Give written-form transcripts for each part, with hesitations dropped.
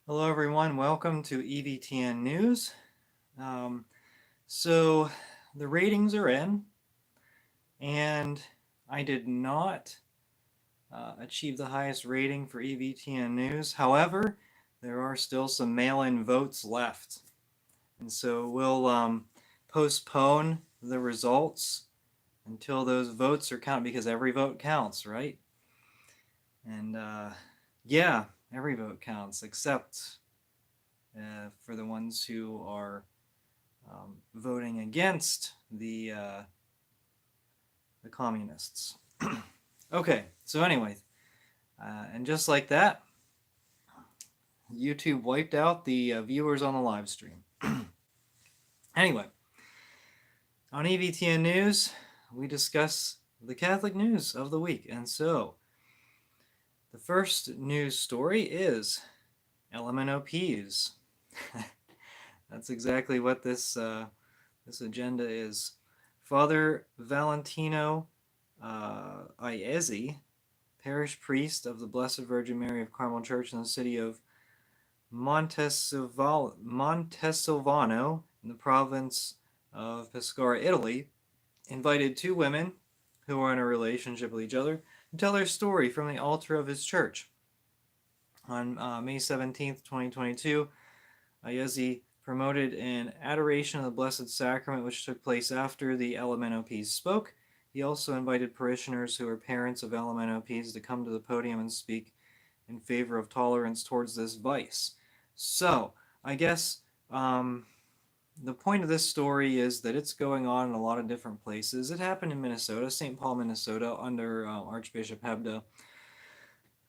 Hello, everyone. Welcome to EVTN News. Um, so, the ratings are in, and I did not achieve the highest rating for EVTN News. However, there are still some mail-in votes left, and so we'll postpone the results until those votes are counted because every vote counts, right? And yeah, every vote counts except for the ones who are voting against the communists. Okay, so anyway, and just like that, YouTube wiped out the viewers on the live stream. Anyway, on EVTN News, we discuss the Catholic news of the week, and so the first news story is LMNOPs. That's exactly what this agenda is. Father Valentino Iezzi, parish priest of the Blessed Virgin Mary of Carmel Church in the city of Montesilvano in the province of Pescara, Italy, invited two women who are in a relationship with each other to tell their story from the altar of his church. On May 17th, 2022, Iezzi promoted an adoration of the Blessed Sacrament, which took place after the LMNOPs spoke. He also invited parishioners who are parents of LMNOPs to come to the podium and speak in favor of tolerance towards this vice. So, I guess the point of this story is that it's going on in a lot of different places. It happened in Minnesota, St. Paul, Minnesota, under Archbishop Hebda.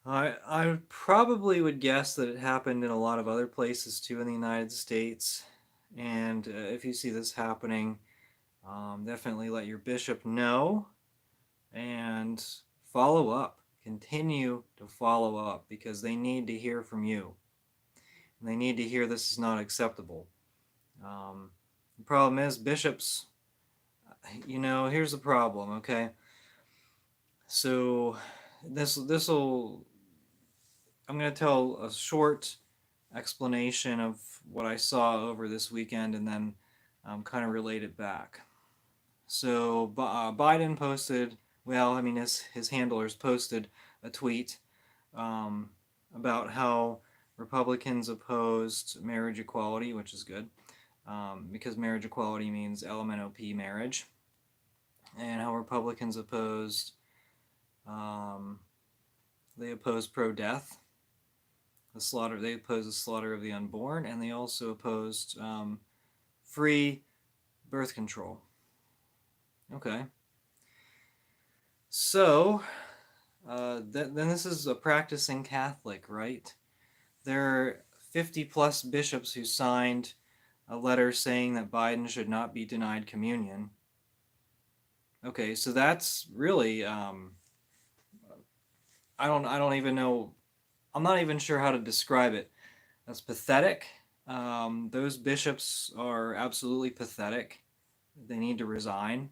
I probably would guess that it happened in a lot of other places too in the United States. And if you see this happening, definitely let your bishop know and follow up. Continue to follow up because they need to hear from you. And they need to hear this is not acceptable. The problem is, bishops, here's the problem, okay? So this'll I'm going to tell a short explanation of what I saw over this weekend and then kind of relate it back. So Biden posted, his handlers posted a tweet about how Republicans opposed marriage equality, which is good, because marriage equality means LMNOP marriage, and how Republicans opposed, they opposed pro-death, they opposed the slaughter of the unborn, and they also opposed free birth control. Okay. So, then this is a practicing Catholic, right? There are 50 plus bishops who signed a letter saying that Biden should not be denied communion. Okay, so that's really, I don't even know, I'm not even sure how to describe it. That's pathetic. Those bishops are absolutely pathetic. They need to resign.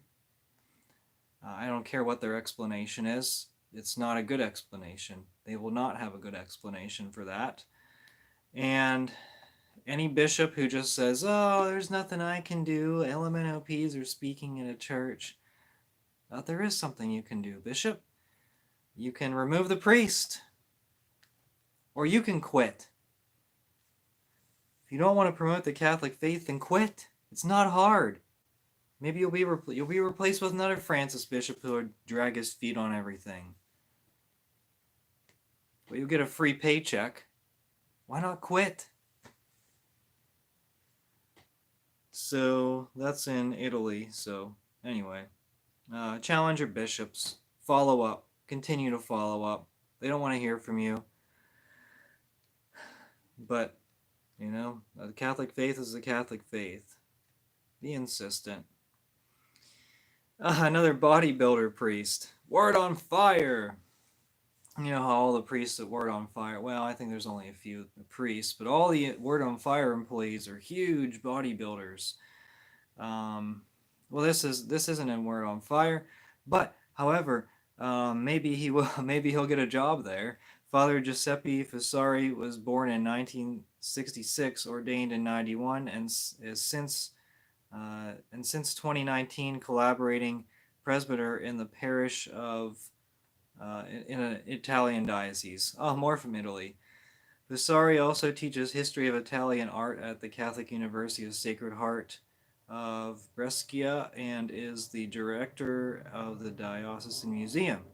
I don't care what their explanation is. It's not a good explanation. They will not have a good explanation for that. And any bishop who just says, oh, there's nothing I can do, LMNOPs are speaking in a church, there is something you can do, Bishop. You can remove the priest. Or you can quit. If you don't want to promote the Catholic faith, then quit. It's not hard. Maybe you'll be replaced with another Francis bishop who would drag his feet on everything. But you'll get a free paycheck. Why not quit? So that's in Italy. So anyway, challenge your bishops. Follow up. Continue to follow up. They don't want to hear from you. But, the Catholic faith is the Catholic faith. Be insistent. Another bodybuilder priest. Word on fire. You know how all the priests at Word on Fire, well, I think there's only a few priests, but all the Word on Fire employees are huge bodybuilders. Well, this isn't in Word on Fire, but however, maybe he'll get a job there. Father Giuseppe Fissari was born in 1966, ordained in 91, and is since 2019 collaborating presbyter in the parish of in an Italian diocese. Oh, more from Italy. Vasari also teaches history of Italian art at the Catholic University of Sacred Heart of Brescia and is the director of the Diocesan Museum.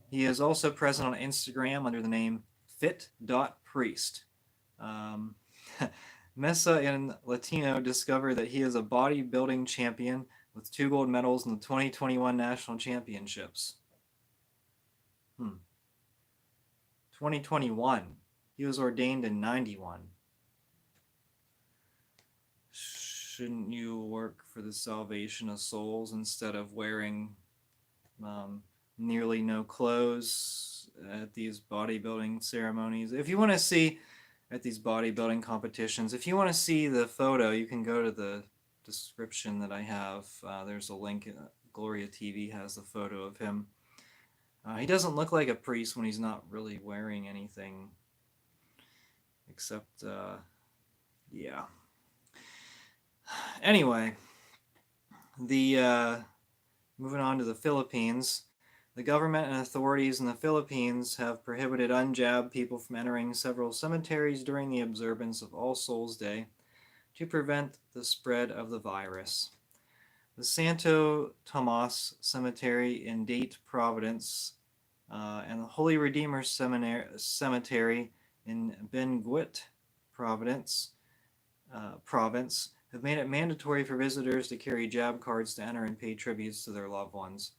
He is also present on Instagram under the name fit.priest. Um, Mesa in Latino discovered that he is a bodybuilding champion with 2 gold medals in the 2021 national championships. 2021. He was ordained in 91. Shouldn't you work for the salvation of souls instead of wearing nearly no clothes at these bodybuilding ceremonies? If you want to see at these bodybuilding competitions, if you want to see the photo, you can go to the description that I have. There's a link. Gloria TV has the photo of him. He doesn't look like a priest when he's not really wearing anything except, yeah. Anyway, moving on to the Philippines, the government and authorities in the Philippines have prohibited unjabbed people from entering several cemeteries during the observance of All Souls Day to prevent the spread of the virus. The Santo Tomas Cemetery in Date, Providence, and the Holy Redeemer Cemetery in Benguet, Province, have made it mandatory for visitors to carry jab cards to enter and pay tributes to their loved ones.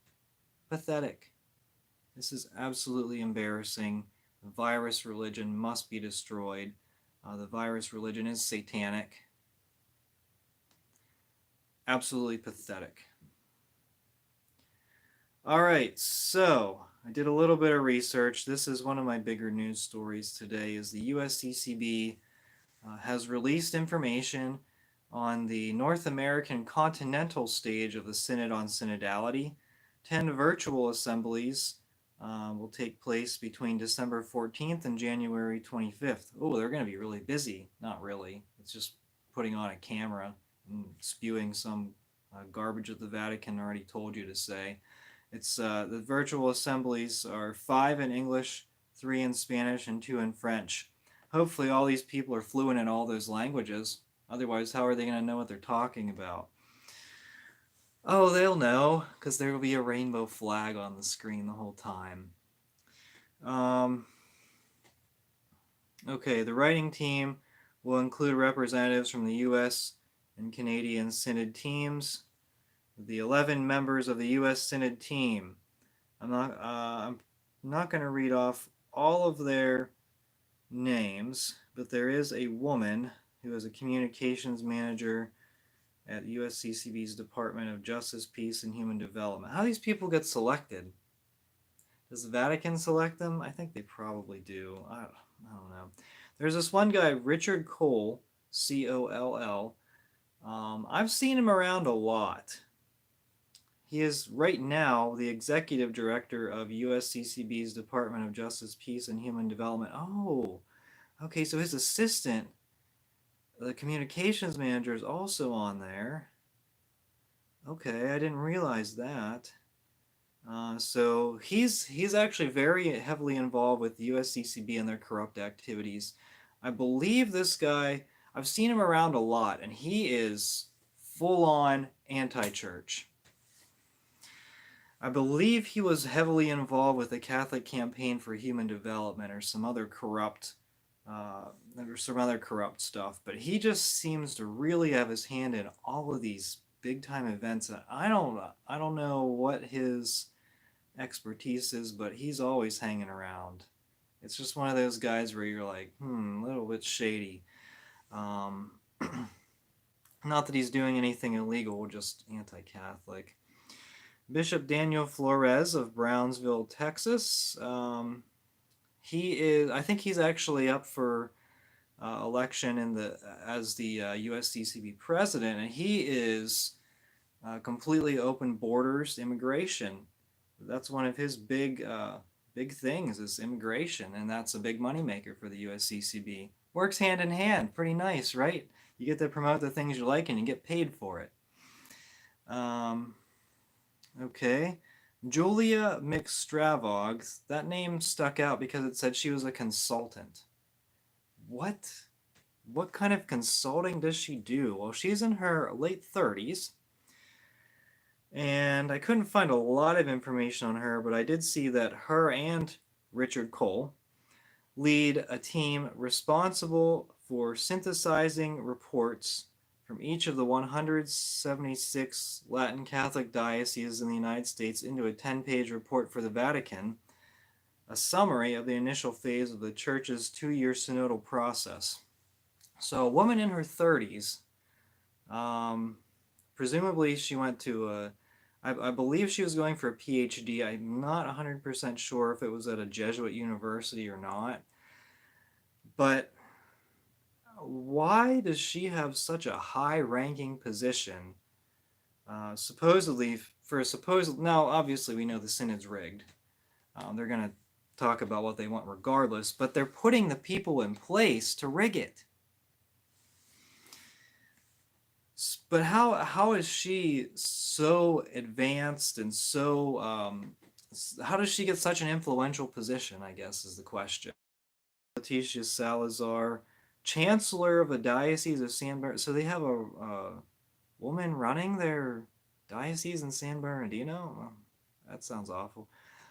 Pathetic. This is absolutely embarrassing. The virus religion must be destroyed. The virus religion is satanic. Absolutely pathetic. All right, so I did a little bit of research. This is one of my bigger news stories today is the USCCB has released information on the North American continental stage of the Synod on Synodality. 10 virtual assemblies will take place between December 14th and January 25th. Oh, they're going to be really busy. Not really. It's just putting on a camera and spewing some garbage that the Vatican already told you to say. It's the virtual assemblies are 5 in English, 3 in Spanish, and 2 in French. Hopefully all these people are fluent in all those languages. Otherwise, how are they going to know what they're talking about? Oh, they'll know, because there will be a rainbow flag on the screen the whole time. Okay, the writing team will include representatives from the U.S. and Canadian Synod teams. The 11 members of the U.S. Synod team. I'm not going to read off all of their names, but there is a woman who is a communications manager at USCCB's Department of Justice, Peace, and Human Development. How these people get selected? Does the Vatican select them? I think they probably do. I don't know. There's this one guy, Richard Cole, C-O-L-L. I've seen him around a lot. He is right now the executive director of USCCB's Department of Justice, Peace, and Human Development. Oh, okay, so his assistant, the communications manager, is also on there. Okay, I didn't realize that. So he's actually very heavily involved with the USCCB and their corrupt activities. I believe this guy, I've seen him around a lot, and he is full-on anti-church. I believe he was heavily involved with the Catholic Campaign for Human Development or some other corrupt stuff, but he just seems to really have his hand in all of these big-time events. I don't know what his expertise is, but he's always hanging around. It's just one of those guys where you're like, a little bit shady. Not that he's doing anything illegal, just anti-Catholic. Bishop Daniel Flores of Brownsville, Texas. I think he's actually up for election as the USCCB president, and he is completely open borders immigration. That's one of his big big things is immigration, and that's a big moneymaker for the USCCB. Works hand in hand. Pretty nice, right? You get to promote the things you like and you get paid for it. Um, okay. Julia McStravog, that name stuck out because it said she was a consultant. What? What kind of consulting does she do? Well, she's in her late 30s, and I couldn't find a lot of information on her, but I did see that her and Richard Cole lead a team responsible for synthesizing reports from each of the 176 Latin Catholic dioceses in the United States into a 10-page report for the Vatican, a summary of the initial phase of the Church's 2-year synodal process. So, a woman in her 30s, um, presumably she went to I believe she was going for a PhD. I'm not 100% sure if it was at a Jesuit university or not. But why does she have such a high-ranking position? Supposedly, for a supposed now, obviously we know the synod's rigged. They're going to talk about what they want regardless, but they're putting the people in place to rig it. But how is she so advanced and so how does she get such an influential position? I guess is the question. Leticia Salazar, Chancellor of the Diocese of San Bernardino. So they have a woman running their diocese in San Bernardino. Oh, that sounds awful.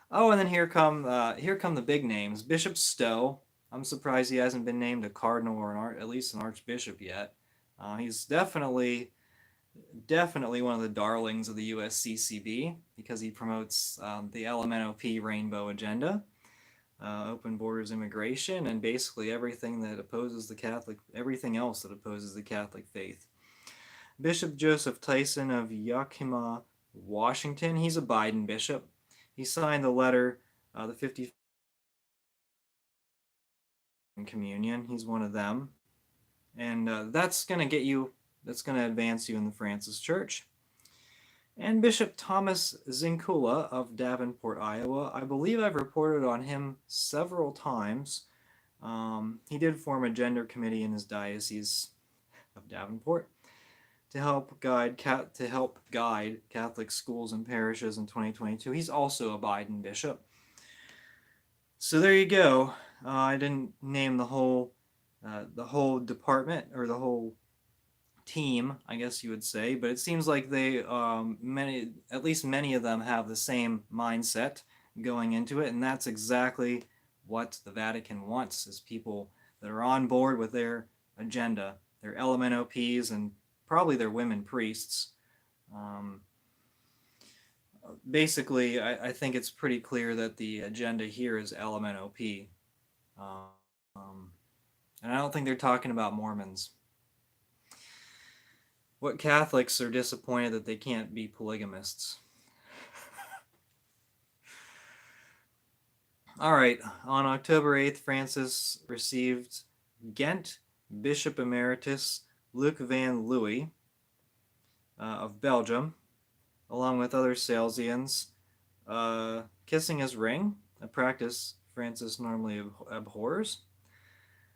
Oh, and then here come the big names. Bishop Stowe. I'm surprised he hasn't been named a cardinal or at least an archbishop yet. He's definitely one of the darlings of the USCCB because he promotes the LMNOP Rainbow Agenda. Open borders immigration, and basically everything that opposes everything else that opposes the Catholic faith. Bishop Joseph Tyson of Yakima, Washington, he's a Biden bishop. He signed the letter, the 50 communion. He's one of them, and that's going to advance you in the Francis Church. And Bishop Thomas Zinkula of Davenport, Iowa. I believe I've reported on him several times. He did form a gender committee in his diocese of Davenport to help guide Catholic schools and parishes in 2022. He's also a Biden bishop. So there you go. I didn't name the whole department or the whole team, I guess you would say, but it seems like they at least many of them have the same mindset going into it, and that's exactly what the Vatican wants: is people that are on board with their agenda, their LMNOPs, and probably their women priests. Basically, I think it's pretty clear that the agenda here is LMNOP, and I don't think they're talking about Mormons. What Catholics are disappointed that they can't be polygamists. All right, on October 8th, Francis received Ghent Bishop Emeritus Luc van Louis of Belgium, along with other Salesians, kissing his ring, a practice Francis normally abhors.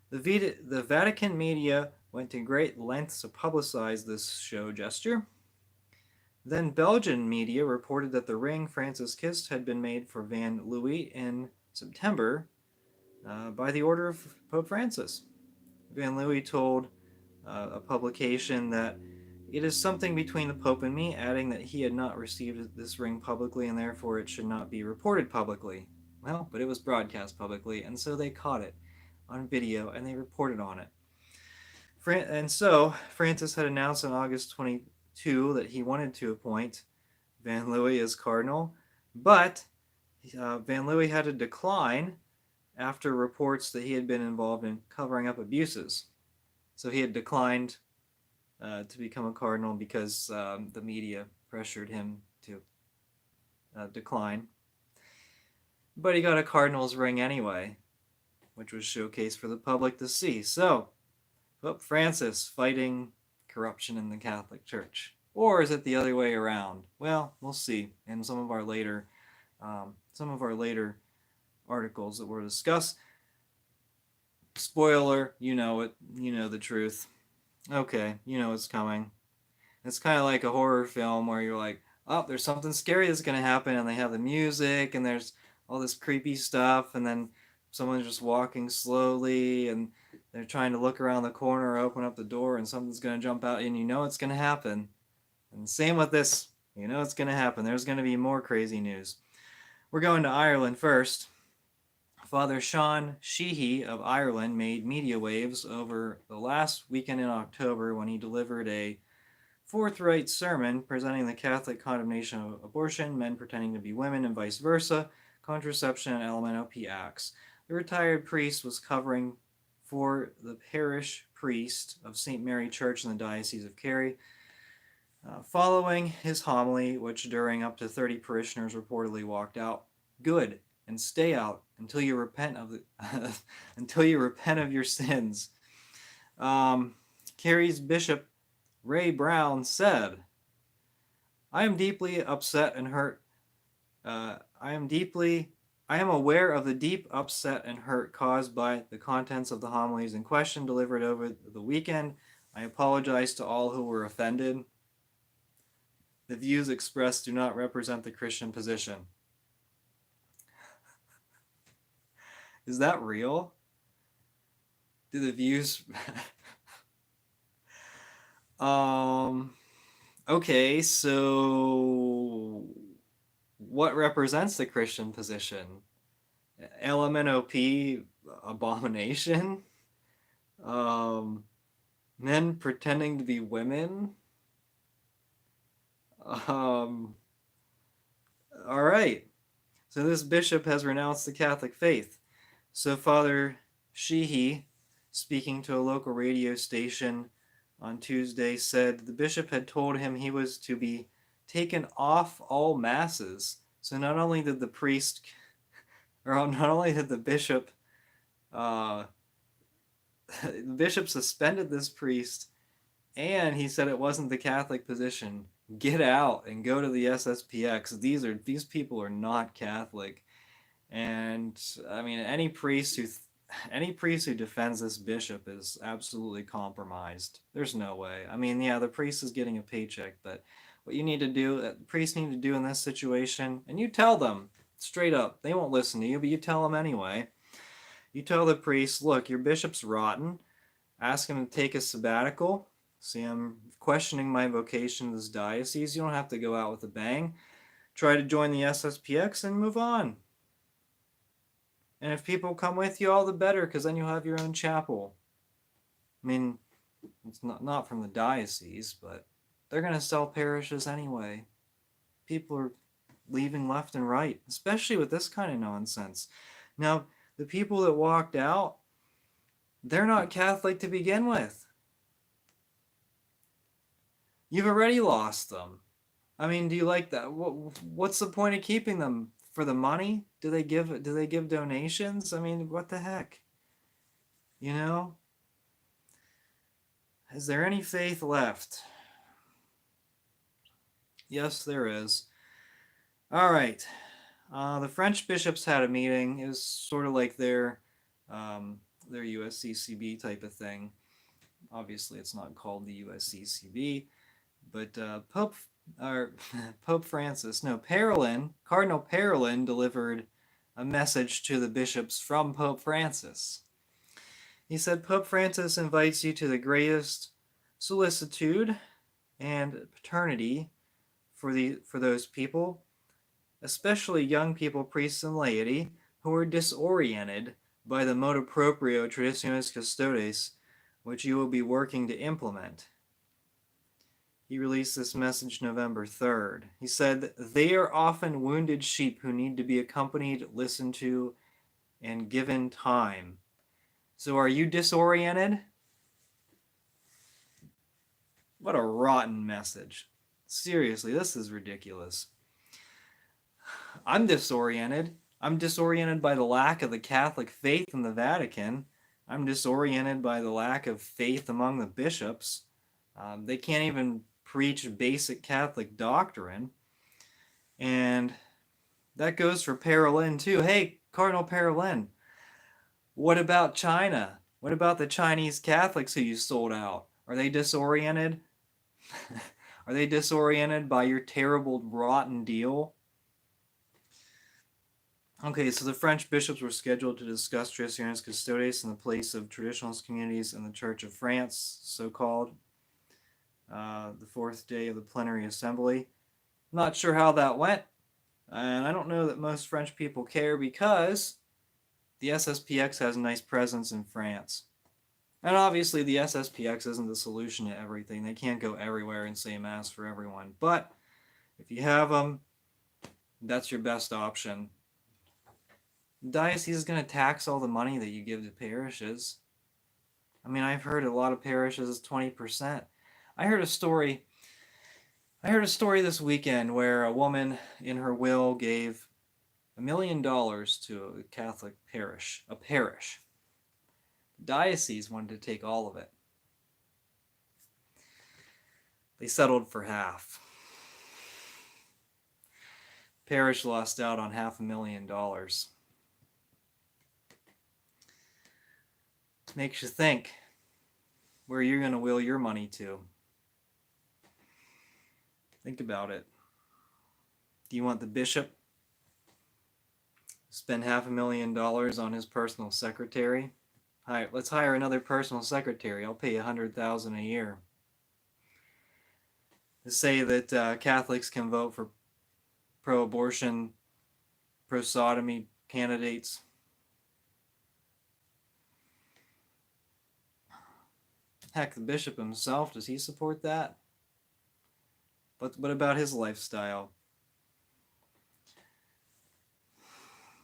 The Vatican media went to great lengths to publicize this show gesture. Then Belgian media reported that the ring Francis kissed had been made for Van Louis in September by the order of Pope Francis. Van Louis told a publication that it is something between the Pope and me, adding that he had not received this ring publicly and therefore it should not be reported publicly. Well, but it was broadcast publicly, and so they caught it on video and they reported on it. And so Francis had announced on August 22 that he wanted to appoint Van Louis as cardinal, but Van Louis had to decline after reports that he had been involved in covering up abuses. So he had declined to become a cardinal because the media pressured him to decline. But he got a cardinal's ring anyway, which was showcased for the public to see. So, Pope Francis fighting corruption in the Catholic Church. Or is it the other way around? Well, we'll see in some of our later articles that we'll discuss. Spoiler, you know it, you know the truth. Okay, you know it's coming. It's kind of like a horror film where you're like, oh, there's something scary that's going to happen, and they have the music, and there's all this creepy stuff, and then someone's just walking slowly, and they're trying to look around the corner or open up the door, and something's going to jump out, and you know it's going to happen. And same with this, you know it's going to happen. There's going to be more crazy news. We're going to Ireland first. Father Sean Sheehy of Ireland made media waves over the last weekend in October when he delivered a forthright sermon presenting the Catholic condemnation of abortion, men pretending to be women, and vice versa, contraception, and LMNOP acts. The retired priest was covering for the parish priest of St. Mary Church in the Diocese of Kerry. Following his homily, which during up to 30 parishioners reportedly walked out, good, and stay out until you repent of the until you repent of your sins. Kerry's Bishop Ray Brown said, I am deeply upset and hurt. I am aware of the deep upset and hurt caused by the contents of the homilies in question delivered over the weekend. I apologize to all who were offended. The views expressed do not represent the Christian position. Is that real? Do the views... Okay, so what represents the Christian position? LMNOP abomination? Men pretending to be women? All right. So this bishop has renounced the Catholic faith. So Father Sheehy, speaking to a local radio station on Tuesday, said the bishop had told him he was to be taken off all masses. So not only did the priest, or not only did the bishop suspended this priest, and he said it wasn't the Catholic position. Get out and go to the SSPX. These people are not Catholic. And I mean, any priest who defends this bishop is absolutely compromised. There's no way. I mean, yeah, the priest is getting a paycheck, but what you need to do, the priests need to do in this situation, and you tell them straight up, they won't listen to you, but you tell them anyway. You tell the priest, look, your bishop's rotten. Ask him to take a sabbatical. See, I'm questioning my vocation in this diocese. You don't have to go out with a bang. Try to join the SSPX and move on. And if people come with you, all the better, because then you'll have your own chapel. I mean, it's not from the diocese, but they're going to sell parishes anyway. People are leaving left and right, especially with this kind of nonsense. Now, the people that walked out, they're not Catholic to begin with. You've already lost them. I mean, do you like that? What's the point of keeping them? For the money? Do they give donations? I mean, what the heck? You know? Is there any faith left? Yes, there is. All right. The French bishops had a meeting. It was sort of like their USCCB type of thing. Obviously, it's not called the USCCB, but Cardinal Parolin delivered a message to the bishops from Pope Francis. He said, Pope Francis invites you to the greatest solicitude and paternity for those people, especially young people, priests, and laity, who are disoriented by the motu proprio Traditionis Custodes, which you will be working to implement. He released this message November 3rd. He said, they are often wounded sheep who need to be accompanied, listened to, and given time. So are you disoriented? What a rotten message. Seriously, this is ridiculous. I'm disoriented. I'm disoriented by the lack of the Catholic faith in the Vatican. I'm disoriented by the lack of faith among the bishops. They can't even preach basic Catholic doctrine. And that goes for Parolin too. Hey, Cardinal Parolin, what about China? What about the Chinese Catholics who you sold out? Are they disoriented? Are they disoriented by your terrible, rotten deal? Okay, so the French bishops were scheduled to discuss Traditionis Custodes in the place of traditionalist communities in the Church of France, so-called, the fourth day of the plenary assembly. Not sure how that went, and I don't know that most French people care because the SSPX has a nice presence in France. And obviously the SSPX isn't the solution to everything. They can't go everywhere and say Mass for everyone. But if you have them, that's your best option. The diocese is going to tax all the money that you give to parishes. I mean, I've heard a lot of parishes is 20%. I heard a story this weekend where a woman in her will gave $1 million to a Catholic parish, a parish. The diocese wanted to take all of it. They settled for half. Parish lost out on $500,000. Makes you think where you're going to will your money to. Think about it. Do you want the bishop to spend $500,000 on his personal secretary? Hi, let's hire another personal secretary. I'll pay $100,000 a year. To say that Catholics can vote for pro-abortion, pro-sodomy candidates. Heck, the bishop himself, does he support that? But what about his lifestyle?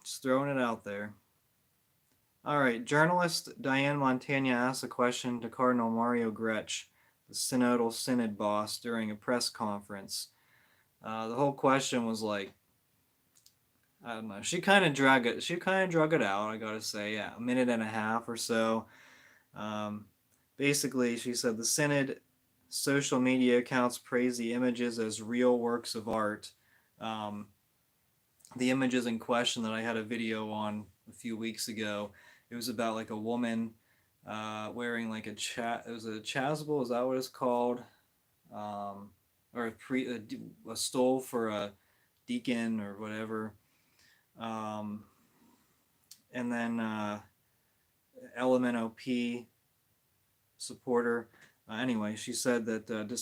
Just throwing it out there. All right, journalist Diane Montaigne asked a question to Cardinal Mario Gretsch, the Synodal Synod boss, during a press conference. The whole question was like, I don't know. She kind of drug it out. I gotta say, yeah, a minute and a half or so. Basically, she said the Synod social media accounts praise the images as real works of art. The images in question that I had a video on a few weeks ago, it was about like a woman wearing like it was a chasuble, is that what it's called? Or a stole for a deacon or whatever. And then LMNOP supporter. Anyway, she said that the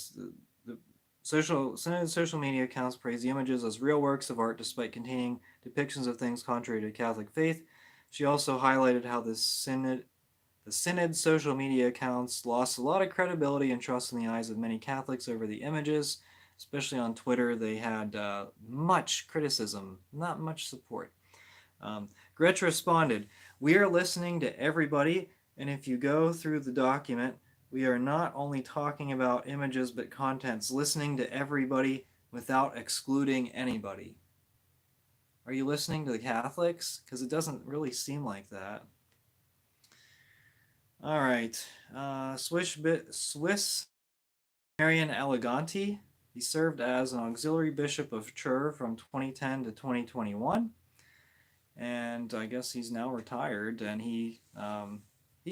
social media accounts praise the images as real works of art despite containing depictions of things contrary to Catholic faith. She also highlighted how the Synod social media accounts lost a lot of credibility and trust in the eyes of many Catholics over the images. Especially on Twitter, they had much criticism, not much support. Gretsch responded, "We are listening to everybody, and if you go through the document, we are not only talking about images but contents, listening to everybody without excluding anybody." Are you listening to the Catholics? Because it doesn't really seem like that. All right. Swiss Marian Eleganti. He served as an auxiliary bishop of Chur from 2010 to 2021. And I guess he's now retired, and he's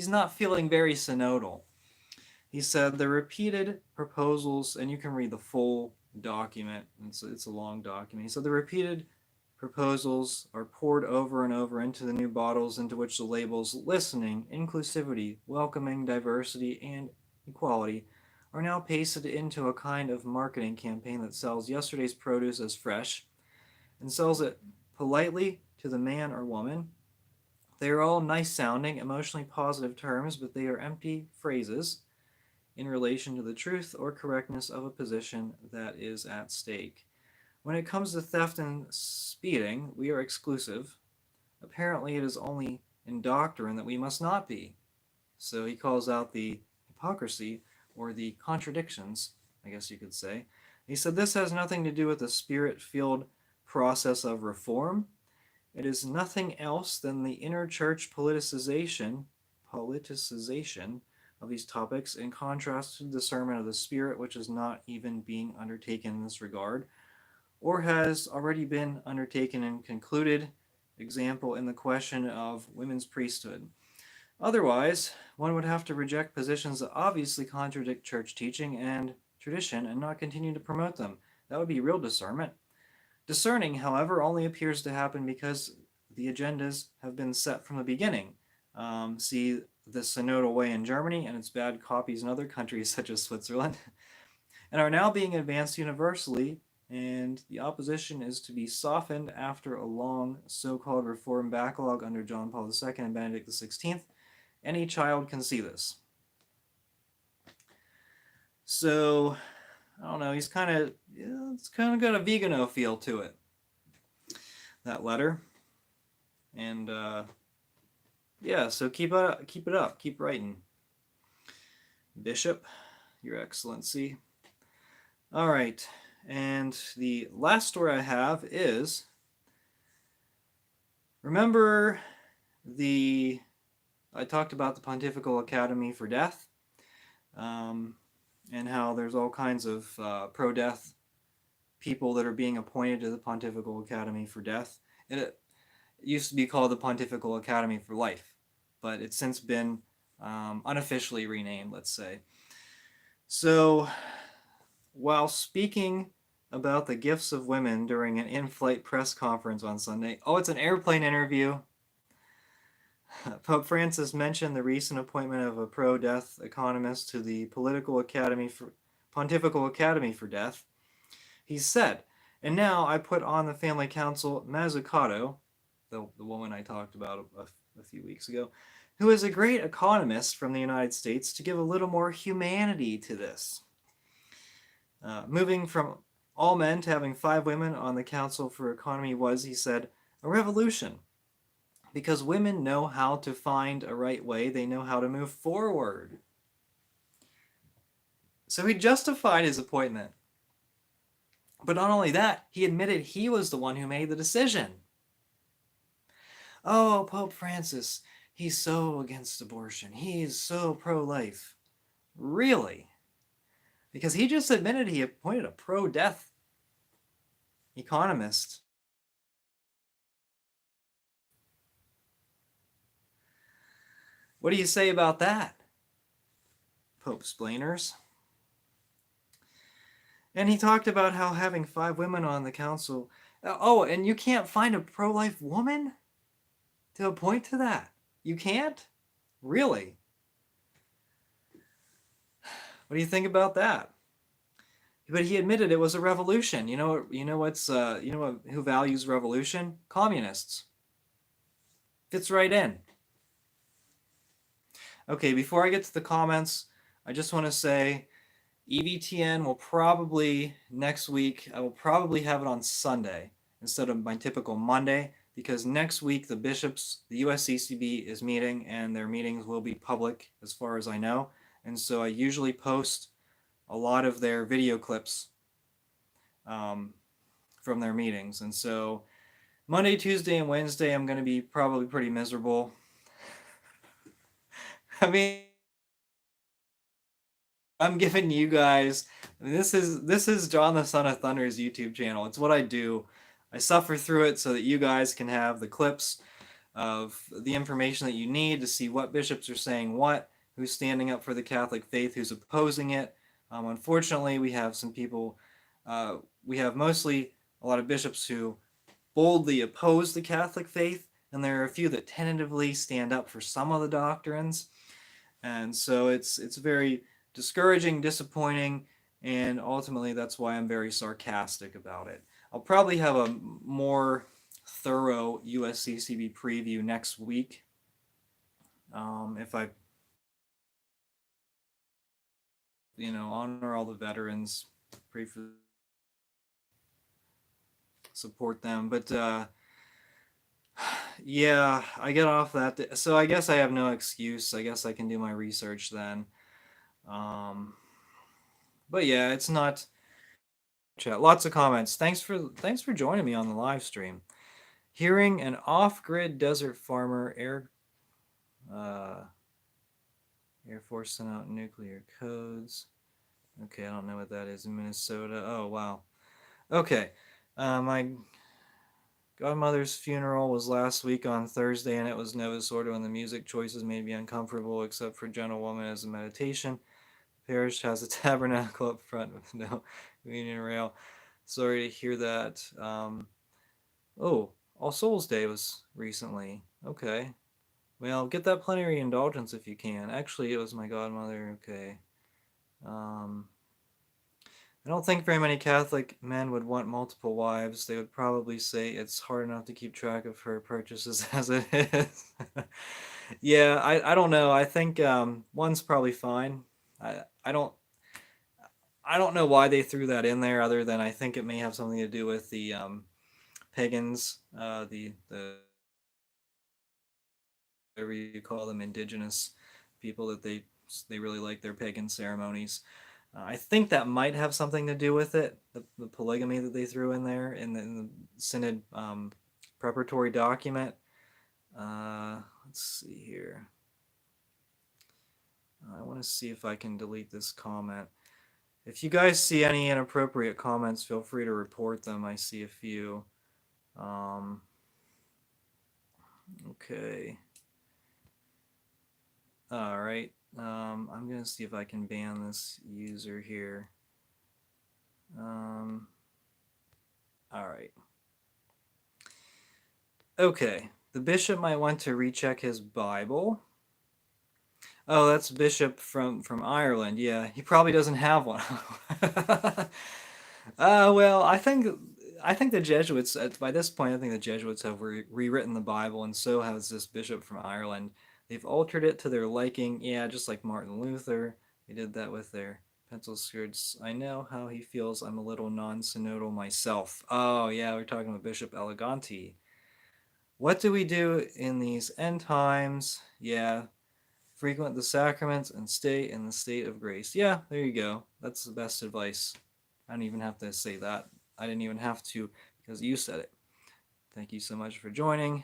not feeling very synodal. He said the repeated proposals, and you can read the full document, it's a long document. He said the repeated proposals are poured over and over into the new bottles into which the labels listening, inclusivity, welcoming, diversity, and equality are now pasted into a kind of marketing campaign that sells yesterday's produce as fresh and sells it politely to the man or woman. They are all nice sounding, emotionally positive terms, but they are empty phrases in relation to the truth or correctness of a position that is at stake. When it comes to theft and speeding, we are exclusive. Apparently, it is only in doctrine that we must not be. So he calls out the hypocrisy or the contradictions, I guess you could say. He said this has nothing to do with the spirit-filled process of reform. It is nothing else than the inner church politicization of these topics in contrast to the discernment of the Spirit, which is not even being undertaken in this regard, or has already been undertaken and concluded example in the question of women's priesthood. Otherwise, one would have to reject positions that obviously contradict church teaching and tradition and not continue to promote them. That would be real discernment. Discerning, however, only appears to happen because the agendas have been set from the beginning. See the synodal way in Germany and its bad copies in other countries such as Switzerland, and are now being advanced universally, and the opposition is to be softened after a long so-called reform backlog under John Paul II and Benedict XVI. Any child can see this. So, I don't know, he's kind of, it's kind of got a vegano feel to it, that letter. And, yeah, so keep it up, keep writing. Bishop, Your Excellency. All right, and the last story I have is, remember I talked about the Pontifical Academy for Death, and how there's all kinds of pro-death people that are being appointed to the Pontifical Academy for Death. It used to be called the Pontifical Academy for Life, but it's since been unofficially renamed, let's say. So, while speaking about the gifts of women during an in-flight press conference on Sunday, it's an airplane interview. Pope Francis mentioned the recent appointment of a pro-death economist to the Pontifical Academy for Death. He said, "And now I put on the family council Mazzucato," the woman I talked about a few weeks ago, "who is a great economist from the United States, to give a little more humanity to this." Moving from all men to having 5 women on the Council for Economy was, he said, a revolution. Because women know how to find a right way, they know how to move forward. So he justified his appointment. But not only that, he admitted he was the one who made the decision. Oh, Pope Francis, he's so against abortion. He's so pro-life. Really? Because he just admitted he appointed a pro-death economist. What do you say about that, Pope Splainers? And he talked about how having 5 women on the council... and you can't find a pro-life woman to appoint to that? You can't? Really? What do you think about that? But he admitted it was a revolution. You know who values revolution? Communists. Fits right in. Okay, before I get to the comments, I just want to say EVTN will probably, next week, I will probably have it on Sunday instead of my typical Monday, because next week the bishops, the USCCB is meeting, and their meetings will be public as far as I know. And so I usually post a lot of their video clips from their meetings. And so Monday, Tuesday, and Wednesday I'm going to be probably pretty miserable. I mean, I'm giving you guys, this is John the Son of Thunder's YouTube channel. It's what I do. I suffer through it so that you guys can have the clips of the information that you need to see what bishops are saying what, who's standing up for the Catholic faith, who's opposing it. Unfortunately, we have some people, we have mostly a lot of bishops who boldly oppose the Catholic faith, and there are a few that tentatively stand up for some of the doctrines. And so it's very discouraging, disappointing, and ultimately that's why I'm very sarcastic about it. I'll probably have a more thorough USCCB preview next week. If I, honor all the veterans, pray for, support them. But yeah, I get off that. So I guess I have no excuse. I guess I can do my research then. But yeah, it's not chat. Lots of comments. Thanks for joining me on the live stream. Hearing an off-grid desert farmer Air Force sent out nuclear codes. Okay, I don't know what that is in Minnesota. Oh wow. Okay, my Godmother's funeral was last week on Thursday, and it was Novus Ordo, and the music choices made me uncomfortable, except for Gentlewoman as a meditation. The parish has a tabernacle up front with no communion rail. Sorry to hear that. Oh, All Souls Day was recently. Okay. Well, get that plenary indulgence if you can. Actually, it was my godmother. Okay. Um, I don't think very many Catholic men would want multiple wives. They would probably say it's hard enough to keep track of her purchases as it is. Yeah, I don't know. I think one's probably fine. I I don't I don't know why they threw that in there, other than I think it may have something to do with the pagans, the whatever you call them, indigenous people, that they really like their pagan ceremonies. I think that might have something to do with it, the polygamy that they threw in there in the synod preparatory document. Let's see here. I want to see if I can delete this comment. If you guys see any inappropriate comments, feel free to report them. I see a few. Okay. All right. I'm going to see if I can ban this user here. All right. Okay. The bishop might want to recheck his Bible. Oh, that's bishop from Ireland. Yeah, he probably doesn't have one. Well, I think the Jesuits by this point, I think the Jesuits have rewritten the Bible, and so has this bishop from Ireland. They've altered it to their liking. Yeah, just like Martin Luther. They did that with their pencil skirts. I know how he feels. I'm a little non-synodal myself. Oh yeah, we're talking about Bishop Eleganti. What do we do in these end times? Yeah, frequent the sacraments and stay in the state of grace. Yeah, there you go. That's the best advice. I don't even have to say that. I didn't even have to, because you said it. Thank you so much for joining.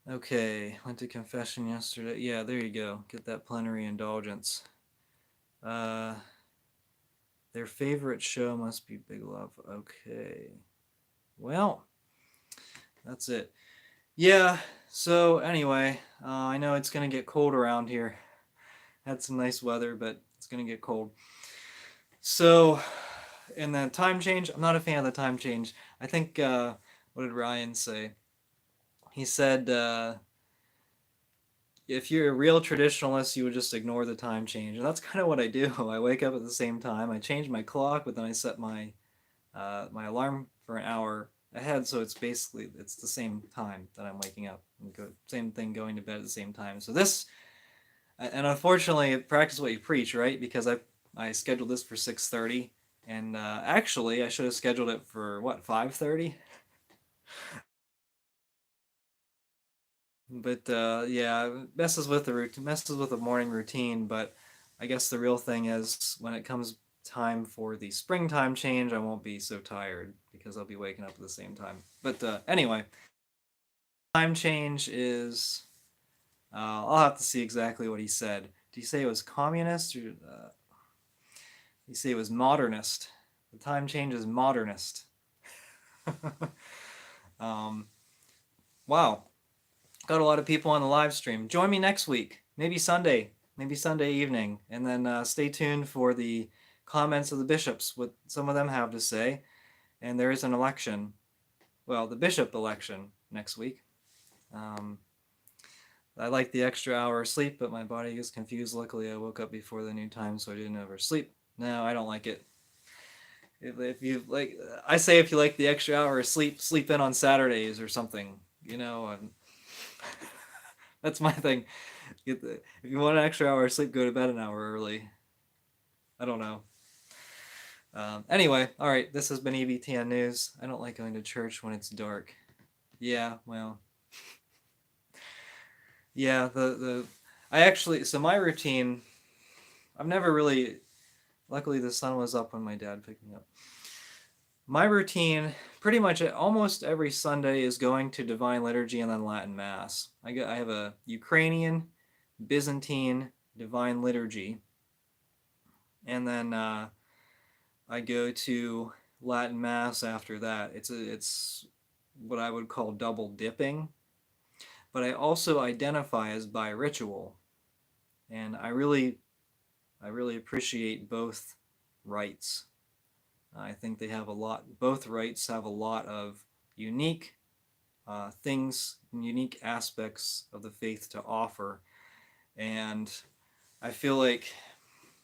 Okay, went to confession yesterday. Yeah, there you go. Get that plenary indulgence. Their favorite show must be Big Love. Okay. Well, that's it. Yeah, so anyway, I know it's going to get cold around here. Had some nice weather, but it's going to get cold. So, and the time change, I'm not a fan of the time change. I think, what did Ryan say? He said, if you're a real traditionalist, you would just ignore the time change. And that's kind of what I do. I wake up at the same time. I change my clock, but then I set my alarm for an hour ahead, so it's the same time that I'm waking up. And same thing going to bed at the same time. So this, and unfortunately, practice what you preach, right? Because I scheduled this for 6:30, and actually I should have scheduled it for what, 5:30. But yeah, messes with the morning routine. But I guess the real thing is when it comes time for the springtime change, I won't be so tired because I'll be waking up at the same time. But anyway, time change is. I'll have to see exactly what he said. Did he say it was communist, or did he say it was modernist? The time change is modernist. um, wow. Got a lot of people on the live stream. Join me next week, maybe Sunday evening, and then stay tuned for the comments of the bishops, what some of them have to say. And there is an election, well, the bishop election next week. I like the extra hour of sleep, but my body gets confused. Luckily, I woke up before the new time, so I didn't oversleep. No, I don't like it. If you like, I say if you like the extra hour of sleep, sleep in on Saturdays or something. That's my thing. If you want an extra hour of sleep, go to bed an hour early. I don't know. Anyway, all right. This has been EVTN News. I don't like going to church when it's dark. Yeah, well, yeah. I actually, so my routine. I've never really. Luckily, the sun was up when my dad picked me up. My routine, pretty much almost every Sunday, is going to Divine Liturgy and then Latin Mass. I have a Ukrainian, Byzantine Divine Liturgy, and then I go to Latin Mass after that. It's what I would call double dipping, but I also identify as bi-ritual, and I really appreciate both rites. I think they have a lot. Both rites have a lot of unique things, unique aspects of the faith to offer, and I feel like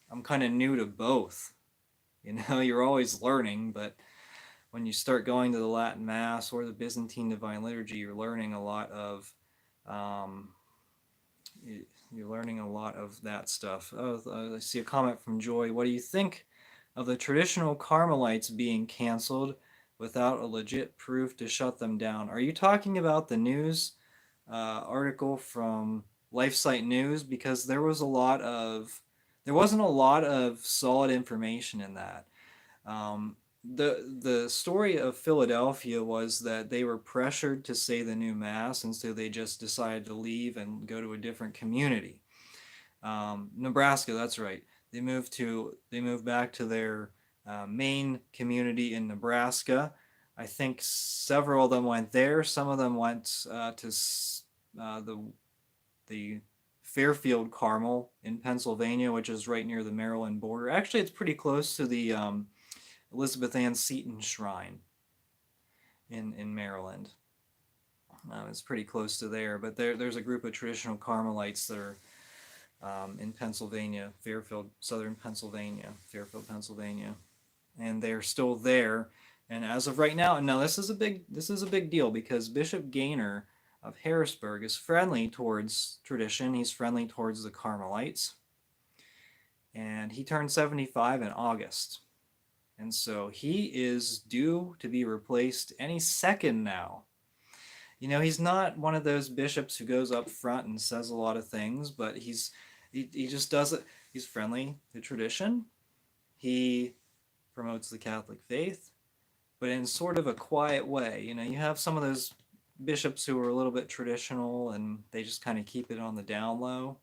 I'm kind of new to both. You're always learning, but when you start going to the Latin Mass or the Byzantine Divine Liturgy, you're learning a lot of um, you're learning a lot of that stuff. Oh, I see a comment from Joy. What do you think of the traditional Carmelites being canceled without a legit proof to shut them down? Are you talking about the news article from LifeSite News? Because there wasn't a lot of solid information in that. Um, the story of Philadelphia was that they were pressured to say the new mass, and so they just decided to leave and go to a different community. Nebraska, that's right. They moved back to their main community in Nebraska. I think several of them went there. Some of them went to the Fairfield Carmel in Pennsylvania, which is right near the Maryland border. Actually, it's pretty close to the Elizabeth Ann Seton Shrine in Maryland. It's pretty close to there, but there's a group of traditional Carmelites that are in Pennsylvania, Fairfield, Fairfield, Pennsylvania, and they're still there. And as of right now, no, this is a big deal because Bishop Gaynor of Harrisburg is friendly towards tradition. He's friendly towards the Carmelites, and he turned 75 in August. And so he is due to be replaced any second now. He's not one of those bishops who goes up front and says a lot of things, but he just does it. He's friendly to tradition. He promotes the Catholic faith, but in sort of a quiet way. You have some of those bishops who are a little bit traditional and they just kind of keep it on the down low.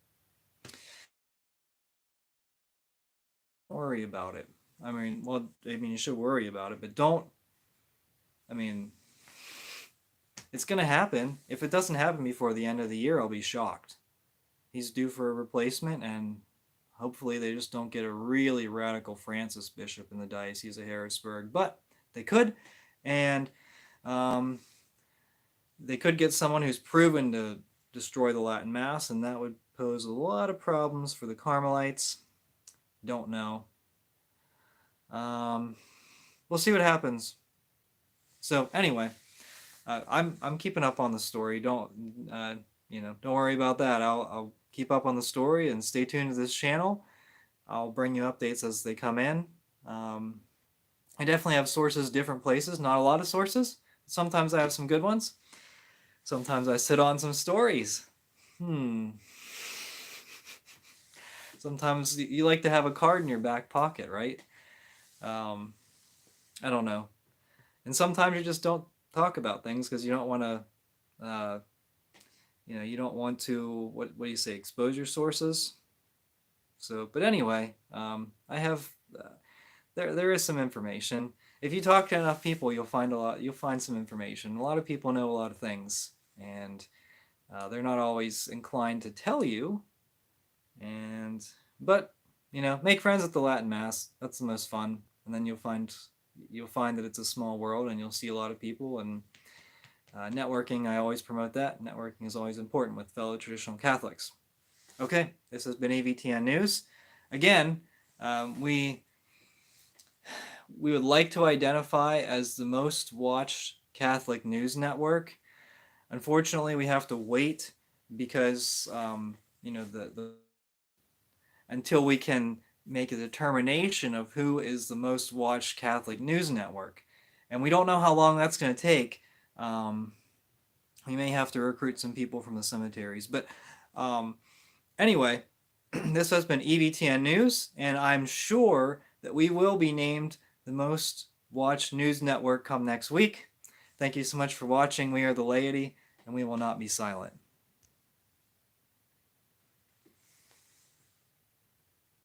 Don't worry about it. You should worry about it, but don't. It's going to happen. If it doesn't happen before the end of the year, I'll be shocked. He's due for a replacement, and hopefully they just don't get a really radical Francis bishop in the Diocese of Harrisburg. But they could, and they could get someone who's proven to destroy the Latin Mass, and that would pose a lot of problems for the Carmelites. Don't know. We'll see what happens. So anyway, I'm keeping up on the story. Don't worry about that. I'll keep up on the story and stay tuned to this channel. I'll bring you updates as they come in. I definitely have sources different places. Not a lot of sources. Sometimes I have some good ones. Sometimes I sit on some stories. Sometimes you like to have a card in your back pocket, right? I don't know. And sometimes you just don't talk about things because you don't want to, you don't want to, what do you say, expose your sources? So, but anyway, I have, there is some information. If you talk to enough people, you'll find some information. A lot of people know a lot of things, and they're not always inclined to tell you. But make friends at the Latin Mass. That's the most fun. And then you'll find that it's a small world, and you'll see a lot of people. And networking, I always promote that. Networking is always important with fellow traditional Catholics. Okay, this has been EVTN News. Again, we would like to identify as the most watched Catholic news network. Unfortunately, we have to wait because until we can make a determination of who is the most watched Catholic news network. And we don't know how long that's going to take. We may have to recruit some people from the cemeteries. But anyway, this has been EVTN News, and I'm sure that we will be named the most watched news network come next week. Thank you so much for watching. We are the laity, and we will not be silent.